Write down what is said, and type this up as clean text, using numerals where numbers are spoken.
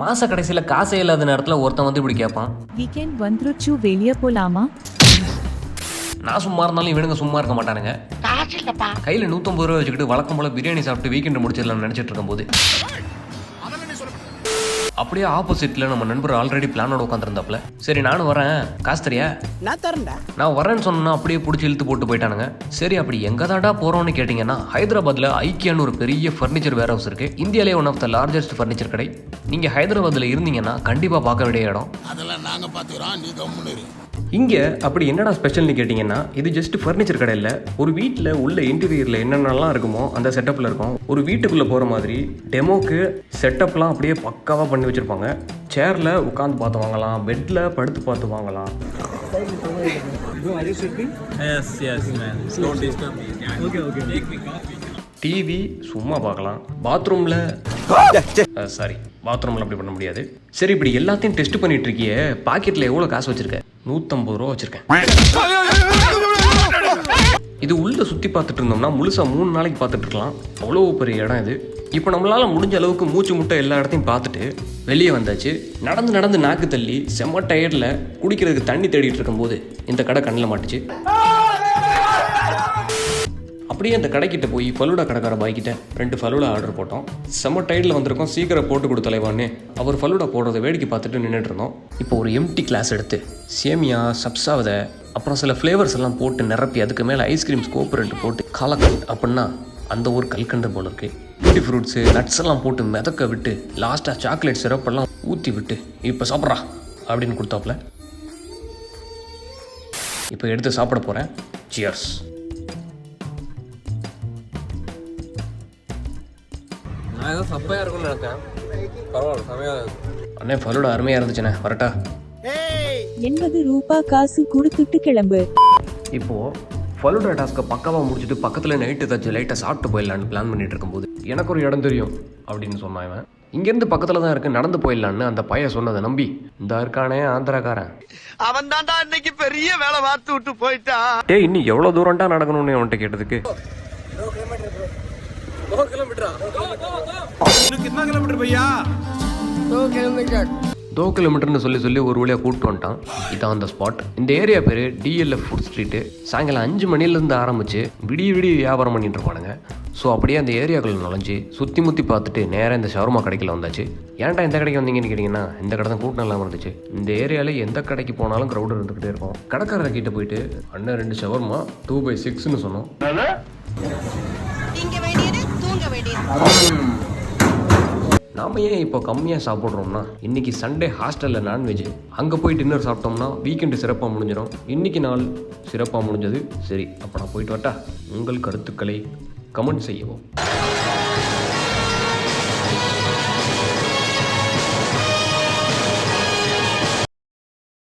மாச கடைசியில் காசே இல்லாத நேரத்தில் ஒருத்தன் வந்து இப்படி கேட்பான், வீக்கெண்ட் வந்துருச்சு வெளியே போலாமா? நான் சும்மா இருந்தாலும் இவனுங்க சும்மா இருக்க மாட்டானுங்க. கையில் 150 ரூபா வச்சுக்கிட்டு வழக்கம் போல பிரியாணி சாப்பிட்டு வீக்கெண்ட் முடிச்சிடலாம்னு நினச்சிட்டு இருக்கும்போது அப்படியே ஆப்போசிட்ல நம்ம நண்பர் ஆல்ரெடி பிளானோட உட்காந்துருந்தாப்புல. சரி நானும் வரேன், காசு தெரியா? நான் வரேன்னு சொன்னா அப்படியே பிடிச்சி இழுத்து போட்டு போயிட்டானுங்க. சரி அப்படி எங்க தாண்டா போறோம்னு கேட்டீங்கன்னா, ஹைதராபாத்ல ஐக்கியான்னு ஒரு பெரிய ஃபர்னிச்சர் வேர் ஹவுஸ் இருக்கு. இந்தியாலே one of the largest furniture கடை. நீங்க ஹைதராபாத்ல இருந்தீங்கன்னா கண்டிப்பா பார்க்க வேண்டிய இடம். அதெல்லாம் நாங்க பாத்துக்கிறோம், நீ கம்முனு இரு. இங்கே அப்படி என்னடா ஸ்பெஷல்னு கேட்டிங்கன்னா, இது ஜஸ்ட் ஃபர்னிச்சர் கடை இல்லை. ஒரு வீட்டில் உள்ள இன்டீரியரில் என்னென்னலாம் இருக்குமோ அந்த செட்டப்பில் இருக்கும். ஒரு வீட்டுக்குள்ளே போகிற மாதிரி டெமோக்கு செட்டப்லாம் அப்படியே பக்காவாக பண்ணி வச்சுருப்பாங்க. சேரில் உட்காந்து பார்த்து வாங்கலாம், பெட்டில் படுத்து பார்த்து வாங்கலாம். டிவி சும்மா பார்க்கலாம். பாத்ரூமில் அப்படி பண்ண முடியாது. சரி இப்படி எல்லாத்தையும் டெஸ்ட் பண்ணிட்டு இருக்கியே, பாக்கெட்டில் எவ்வளோ காசு வச்சிருக்க? 150 ரூபா வச்சிருக்கேன். இது உள்ள சுற்றி பார்த்துட்டு இருந்தோம்னா முழுசா 3 நாளைக்கு பார்த்துட்டு இருக்கலாம். அவ்வளோ பெரிய இடம் இது. இப்போ நம்மளால முடிஞ்ச அளவுக்கு மூச்சு முட்டை எல்லா இடத்தையும் பார்த்துட்டு வெளியே வந்தாச்சு. நடந்து நாக்கு தள்ளி செம்ம டயர்டில் குடிக்கிறதுக்கு தண்ணி தேடிட்டு இருக்கும்போது இந்த கடை கண்ணில் மாட்டுச்சு. அப்படியே அந்த கடைக்கிட்ட போய் ஃபலூடா கடைக்கார பாய்கிட்ட 2 ஃபலூடா ஆர்டர் போட்டோம். செம்ம டைடில் வந்திருக்கோம், சீக்கிரம் போட்டு கொடுத்தலைவான்னு அவர் ஃபலூடா போடுறத வேடிக்கை பார்த்துட்டு நின்றுட்டு இருந்தோம். இப்போ ஒரு எம்டி கிளாஸ் எடுத்து சேமியா, சப்சாவதை, அப்புறம் சில ஃப்ளேவர்ஸ் எல்லாம் போட்டு நிரப்பி அதுக்கு மேலே ஐஸ்கிரீம் ஸ்கோப் 2 போட்டு காலக்கட் அப்படின்னா அந்த ஒரு கல்கண்டு போல இருக்கு. டூட்டி ஃப்ரூட்ஸு நட்ஸ் எல்லாம் போட்டு மிதக்க விட்டு லாஸ்ட்டாக சாக்லேட் சிரப்பெல்லாம் ஊற்றி விட்டு இப்போ சாப்பிட்றா அப்படின்னு கொடுத்தாப்புல. இப்போ எடுத்து சாப்பிட போகிறேன். சியர்ஸ். நான் ஏதோ சப்பையாக இருக்கும்னு நினைச்சேன். பரவாயில்ல, சமையாக அண்ணே ஃபலூடா அருமையாக இருந்துச்சுண்ணே. வரட்டா? 80 ரூபாய் காசு கொடுத்துட்டு கிளம்பு. இப்போது ஃபலூடா டாஸ்க்கை பக்காவாக முடிச்சுட்டு பக்கத்தில் நைட்டு ஏதாச்சும் லைட்டாக சாப்பிட்டு போயிடலான்னு பிளான் பண்ணிட்டு இருக்கும்போது எனக்கு ஒரு இடம் தெரியும் அப்படின்னு சொன்னான் இவன். இங்கேருந்து பக்கத்தில் தான் இருக்குது, நடந்து போயிடலான்னு அந்த பையன் சொன்னதை நம்பி இந்த இருக்கானே ஆந்திராக்காரன், அவன் தான்டா இன்னைக்கு பெரிய வேலை பார்த்து விட்டு போயிட்டான். இன்னும் எவ்வளோ தூரம்டா நடக்கணும்னு அவன்கிட்ட கேட்டதுக்கு 2 கிலோமீட்டர்னு சொல்லி ஒரு வழியாக கூப்பிட்டு வந்துட்டான். இதான் அந்த ஸ்பாட். இந்த ஏரியா பேர் டிஎல்எஃப் ஃபுட் ஸ்ட்ரீட்டு. சாயங்காலம் 5 மணிலேருந்து ஆரம்பித்து விடிய வியாபாரம் பண்ணிட்டு இருப்பானுங்க. ஸோ அப்படியே அந்த ஏரியாக்குள்ள நுழைஞ்சு சுற்றி முற்றி பார்த்துட்டு நேராக இந்த ஷவர்மா கடைக்கில் வந்தாச்சு. ஏன்டா இந்த கடைக்கு வந்தீங்கன்னு கேட்டிங்கன்னா, இந்த கடை தான் கூட்டம் இல்லாமல் இருந்துச்சு. இந்த ஏரியாவில் எந்த கடைக்கு போனாலும் க்ரௌடு இருந்துக்கிட்டே இருக்கும். கடைக்காரர் கிட்ட போயிட்டு அண்ணன் 2 ஷவர்மா 2/6ன்னு சொன்னோம். நாம ஏன் இப்போ கம்மியாக சாப்பிட்றோம்னா, இன்றைக்கி சண்டே ஹாஸ்டலில் நான்வெஜ், அங்கே போய் டின்னர் சாப்பிட்டோம்னா வீக்கெண்டு சிறப்பாக முடிஞ்சிடும். இன்றைக்கி நாள் சிறப்பாக முடிஞ்சது. சரி அப்போ நான் போயிட்டு வரட்டா? உங்கள் கருத்துக்களை கமெண்ட் செய்யவும்.